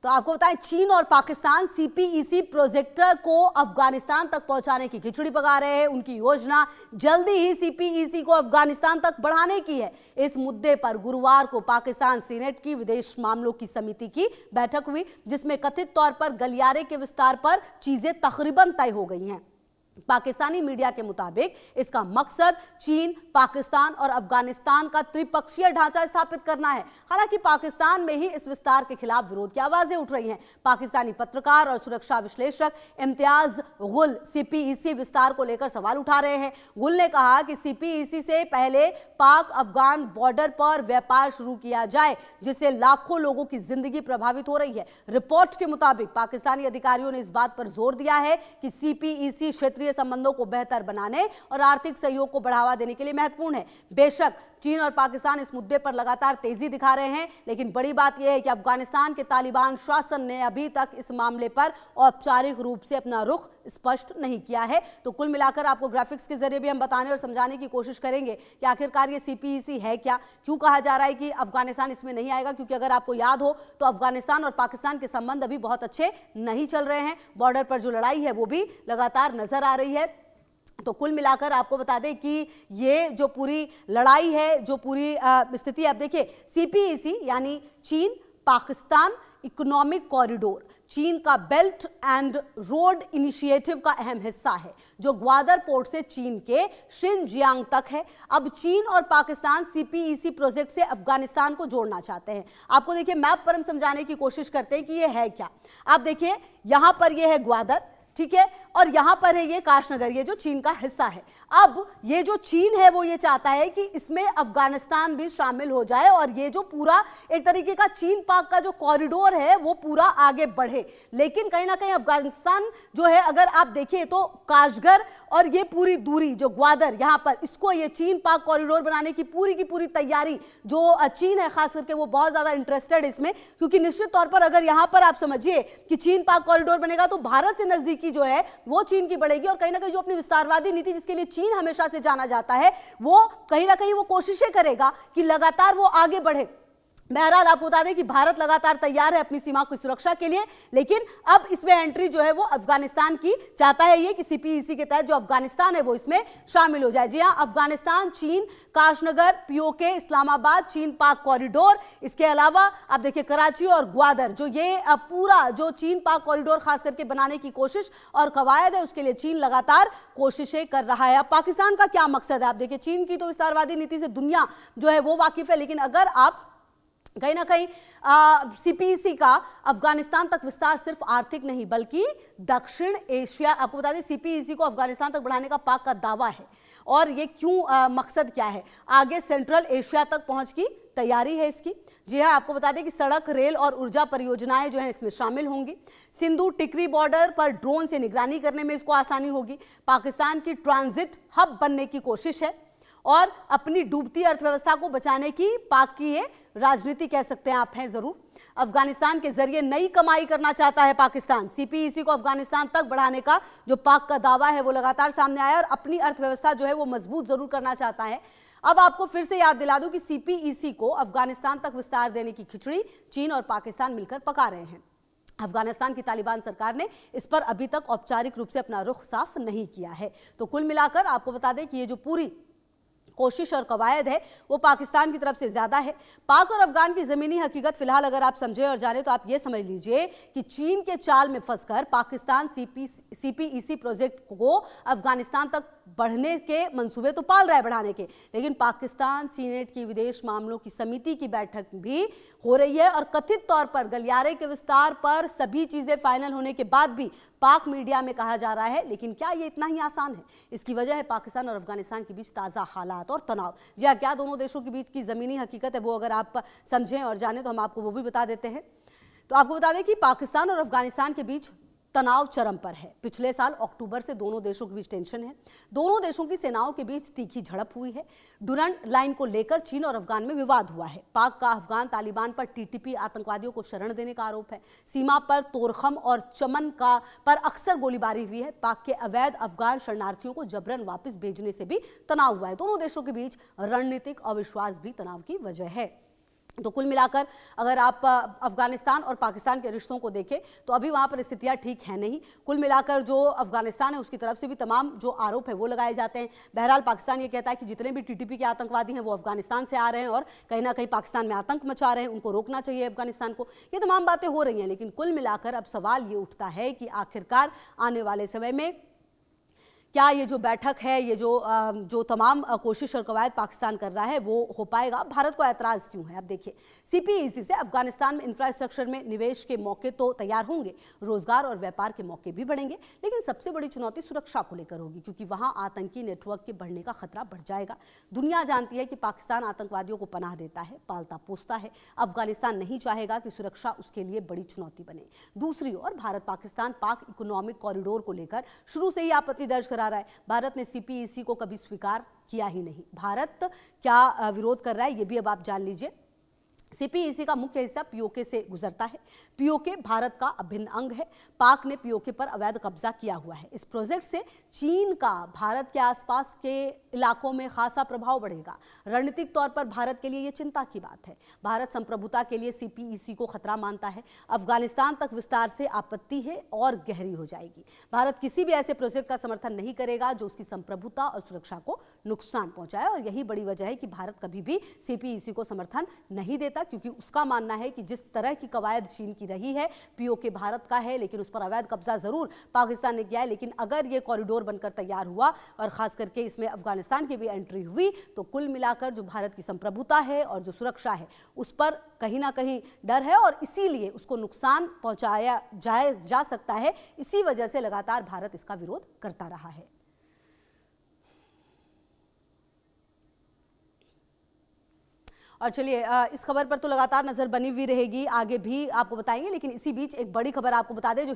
तो आपको बताएं, चीन और पाकिस्तान सीपीईसी प्रोजेक्टर को अफगानिस्तान तक पहुंचाने की खिचड़ी पका रहे हैं। उनकी योजना जल्दी ही सीपीईसी को अफगानिस्तान तक बढ़ाने की है। इस मुद्दे पर गुरुवार को पाकिस्तान सीनेट की विदेश मामलों की समिति की बैठक हुई, जिसमें कथित तौर पर गलियारे के विस्तार पर चीजें तकरीबन तय हो गई हैं। पाकिस्तानी मीडिया के मुताबिक इसका मकसद चीन, पाकिस्तान और अफगानिस्तान का त्रिपक्षीय ढांचा स्थापित करना है। हालांकि पाकिस्तान में ही इस विस्तार के खिलाफ विरोध की आवाजें उठ रही हैं। पाकिस्तानी पत्रकार और सुरक्षा विश्लेषक इम्तियाज गुल सीपीईसी विस्तार को लेकर सवाल उठा रहे हैं। गुल ने कहा कि सीपीईसी से पहले पाक अफगान बॉर्डर पर व्यापार शुरू किया जाए, जिससे लाखों लोगों की जिंदगी प्रभावित हो रही है। रिपोर्ट के मुताबिक पाकिस्तानी अधिकारियों ने इस बात पर जोर दिया है कि सीपीईसी क्षेत्रीय संबंधों को बेहतर बनाने और आर्थिक सहयोग को बढ़ावा देने के लिए महत्वपूर्ण है। बेशक चीन और पाकिस्तान इस मुद्दे पर लगातार तेजी दिखा रहे हैं, लेकिन बड़ी बात यह है कि अफगानिस्तान के तालिबान शासन ने अभी तक इस मामले पर औपचारिक रूप से अपना रुख स्पष्ट नहीं किया है। तो कुल मिलाकर आपको ग्राफिक्स के जरिए भी हम बताने और समझाने की कोशिश करेंगे कि आखिरकार ये सीपीईसी है क्या, क्यों कहा जा रहा है कि अफगानिस्तान इसमें नहीं आएगा। क्योंकि अगर आपको याद हो तो अफगानिस्तान और पाकिस्तान के संबंध अभी बहुत अच्छे नहीं चल रहे हैं। बॉर्डर पर जो लड़ाई है वो भी लगातार नजर आ रही है। तो कुल मिलाकर आपको बता दें कि ये जो पूरी लड़ाई है, जो पूरी स्थिति, आप देखिए सीपीईसी यानी चीन पाकिस्तान इकोनॉमिक कॉरिडोर चीन का बेल्ट एंड रोड इनिशिएटिव का अहम हिस्सा है, जो ग्वादर पोर्ट से चीन के शिनजियांग तक है। अब चीन और पाकिस्तान सीपीईसी प्रोजेक्ट से अफगानिस्तान को जोड़ना चाहते हैं। आपको देखिए मैप पर हम समझाने की कोशिश करते हैं कि ये है क्या। आप देखिए यहां पर ये है ग्वादर, ठीक है, और यहां पर है ये काशनगर, ये जो चीन का हिस्सा है। अब ये जो चीन है वो ये चाहता है कि इसमें अफगानिस्तान भी शामिल हो जाए और ये जो पूरा एक तरीके का चीन पाक का जो कॉरिडोर है वो पूरा आगे बढ़े। लेकिन कहीं ना कहीं अफगानिस्तान जो है, अगर आप देखिए तो काशगर और ये पूरी दूरी जो ग्वादर यहां पर, इसको ये चीन पाक कॉरिडोर बनाने की पूरी तैयारी जो चीन है खास करके वो बहुत ज्यादा इंटरेस्टेड इसमें। क्योंकि निश्चित तौर पर अगर यहां पर आप समझिए कि चीन पाक कॉरिडोर बनेगा तो भारत से नजदीकी जो है वो चीन की बढ़ेगी और कहीं ना कहीं जो अपनी विस्तारवादी नीति जिसके लिए चीन हमेशा से जाना जाता है, वो कहीं ना कहीं वो कोशिशें करेगा कि लगातार वो आगे बढ़े। बहरहाल आपको बता दें कि भारत लगातार तैयार है अपनी सीमा की सुरक्षा के लिए, लेकिन अब इसमें एंट्री जो है वो अफगानिस्तान की चाहता है ये कि सीपीईसी के तहत जो अफगानिस्तान है वो इसमें शामिल हो जाए। जी हां, अफगानिस्तान, चीन, काशनगर, पीओके, इस्लामाबाद, चीन पाक कॉरिडोर, इसके अलावा आप देखिए कराची और ग्वादर, जो ये पूरा जो चीन पाक कॉरिडोर खास करके बनाने की कोशिश और कवायद है, उसके लिए चीन लगातार कोशिशें कर रहा है। अब पाकिस्तान का क्या मकसद है? आप देखिए चीन की तो विस्तारवादी नीति से दुनिया जो है वो वाकिफ है, लेकिन अगर आप कहीं ना कहीं सीपीईसी का अफगानिस्तान तक विस्तार सिर्फ आर्थिक नहीं बल्कि दक्षिण एशिया, आपको बता दें सीपीईसी को अफगानिस्तान तक बढ़ाने का पाक का दावा है। और ये क्यों, मकसद क्या है? आगे सेंट्रल एशिया तक पहुंच की तैयारी है इसकी। जी हाँ, आपको बता दें कि सड़क, रेल और ऊर्जा परियोजनाएं जो हैं इसमें शामिल होंगी। सिंधु टिकरी बॉर्डर पर ड्रोन से निगरानी करने में इसको आसानी होगी। पाकिस्तान की ट्रांजिट हब बनने की कोशिश है और अपनी डूबती अर्थव्यवस्था को बचाने की पाक की ये राजनीति कह सकते हैं आप हैं जरूर। अफगानिस्तान के जरिए नई कमाई करना चाहता है पाकिस्तान। सीपीईसी को अफगानिस्तान तक बढ़ाने का जो पाक का दावा है वो लगातार सामने आया और अपनी अर्थव्यवस्था जो है वो मजबूत जरूर करना चाहता है। अब आपको फिर से याद दिला दूं कि सीपीईसी को अफगानिस्तान तक विस्तार देने की खिचड़ी चीन और पाकिस्तान मिलकर पका रहे हैं। अफगानिस्तान की तालिबान सरकार ने इस पर अभी तक औपचारिक रूप से अपना रुख साफ नहीं किया है। तो कुल मिलाकर आपको बता दें कि ये जो पूरी कोशिश और कवायद है वो पाकिस्तान की तरफ से ज्यादा है। पाक और अफगान की जमीनी हकीकत फिलहाल अगर आप समझे और जाने तो आप ये समझ लीजिए कि चीन के चाल में फंसकर पाकिस्तान सीपीईसी प्रोजेक्ट को अफगानिस्तान तक बढ़ने के मंसूबे तो पाल रहा है बढ़ाने के, लेकिन पाकिस्तान सीनेट की विदेश मामलों की समिति की बैठक भी हो रही है और कथित तौर पर गलियारे के विस्तार पर सभी चीजें फाइनल होने के बाद भी पाक मीडिया में कहा जा रहा है। लेकिन क्या ये इतना ही आसान है? इसकी वजह है पाकिस्तान और अफगानिस्तान के बीच ताजा हालात और तनाव। जी हाँ, क्या दोनों देशों के बीच की जमीनी हकीकत है वो अगर आप समझें और जानें तो हम आपको वो भी बता देते हैं। तो आपको बता दें कि पाकिस्तान और अफगानिस्तान के बीच तनाव चरम पर है। पिछले साल अक्टूबर से दोनों देशों के बीच टेंशन है। दोनों देशों की सेनाओं के बीच तीखी झड़प हुई है। डुरंड लाइन को लेकर चीन और अफगान में विवाद हुआ है। पाक का अफगान तालिबान पर टीटीपी आतंकवादियों को शरण देने का आरोप है। सीमा पर तोरखम और चमन का पर अक्सर गोलीबारी हुई है। पाक के अवैध अफगान शरणार्थियों को जबरन वापस भेजने से भी तनाव हुआ है। दोनों देशों के बीच रणनीतिक अविश्वास भी तनाव की वजह है। तो कुल मिलाकर अगर आप अफगानिस्तान और पाकिस्तान के रिश्तों को देखें तो अभी वहाँ पर स्थितियाँ ठीक है नहीं। कुल मिलाकर जो अफगानिस्तान है उसकी तरफ से भी तमाम जो आरोप है वो लगाए जाते हैं। बहरहाल पाकिस्तान ये कहता है कि जितने भी टीटीपी के आतंकवादी हैं वो अफगानिस्तान से आ रहे हैं और कहीं ना कहीं पाकिस्तान में आतंक मचा रहे हैं, उनको रोकना चाहिए अफगानिस्तान को। ये तमाम बातें हो रही हैं, लेकिन कुल मिलाकर अब सवाल ये उठता है कि आखिरकार आने वाले समय में क्या ये जो बैठक है, ये जो तमाम कोशिश और कवायद पाकिस्तान कर रहा है वो हो पाएगा। भारत को ऐतराज़ क्यों है? अब देखिए, सीपीईसी से अफगानिस्तान में इंफ्रास्ट्रक्चर में निवेश के मौके तो तैयार होंगे, रोजगार और व्यापार के मौके भी बढ़ेंगे, लेकिन सबसे बड़ी चुनौती सुरक्षा को लेकर होगी, क्योंकि वहाँ आतंकी नेटवर्क के बढ़ने का खतरा बढ़ जाएगा। दुनिया जानती है कि पाकिस्तान आतंकवादियों को पनाह देता है, पालता पोसता है। अफगानिस्तान नहीं चाहेगा कि सुरक्षा उसके लिए बड़ी चुनौती बने। दूसरी ओर भारत पाकिस्तान पाक इकोनॉमिक कॉरिडोर को लेकर शुरू से ही आपत्ति दर्ज करा रहा है। भारत ने सीपीईसी को कभी स्वीकार किया ही नहीं। भारत क्या विरोध कर रहा है ये भी अब आप जान लीजिए। सीपीईसी का मुख्य हिस्सा पीओके से गुजरता है। पीओके भारत का अभिन्न अंग है। पाक ने पीओके पर अवैध कब्जा किया हुआ है। इस प्रोजेक्ट से चीन का भारत के आसपास के इलाकों में खासा प्रभाव बढ़ेगा। रणनीतिक तौर पर भारत के लिए यह चिंता की बात है। भारत संप्रभुता के लिए सीपीईसी को खतरा मानता है। अफगानिस्तान तक विस्तार से आपत्ति है और गहरी हो जाएगी। भारत किसी भी ऐसे प्रोजेक्ट का समर्थन नहीं करेगा जो उसकी संप्रभुता और सुरक्षा को नुकसान पहुंचाए, और यही बड़ी वजह है कि भारत कभी भी सीपीईसी को समर्थन नहीं देता, क्योंकि उसका मानना है कि जिस तरह की कवायद चीन की रही है, पीओके भारत का है लेकिन उस पर अवैध कब्जा जरूर पाकिस्तान ने किया है, लेकिन अगर ये कॉरिडोर बनकर तैयार हुआ और खास करके इसमें अफगानिस्तान की भी एंट्री हुई तो कुल मिलाकर जो भारत की संप्रभुता है और जो सुरक्षा है उस पर कहीं ना कहीं डर है, और इसीलिए उसको नुकसान पहुंचाया जा सकता है। इसी वजह से लगातार भारत इसका विरोध करता रहा है। और चलिए, इस खबर पर तो लगातार नजर बनी हुई रहेगी, आगे भी आपको बताएंगे, लेकिन इसी बीच एक बड़ी खबर आपको बता दें जो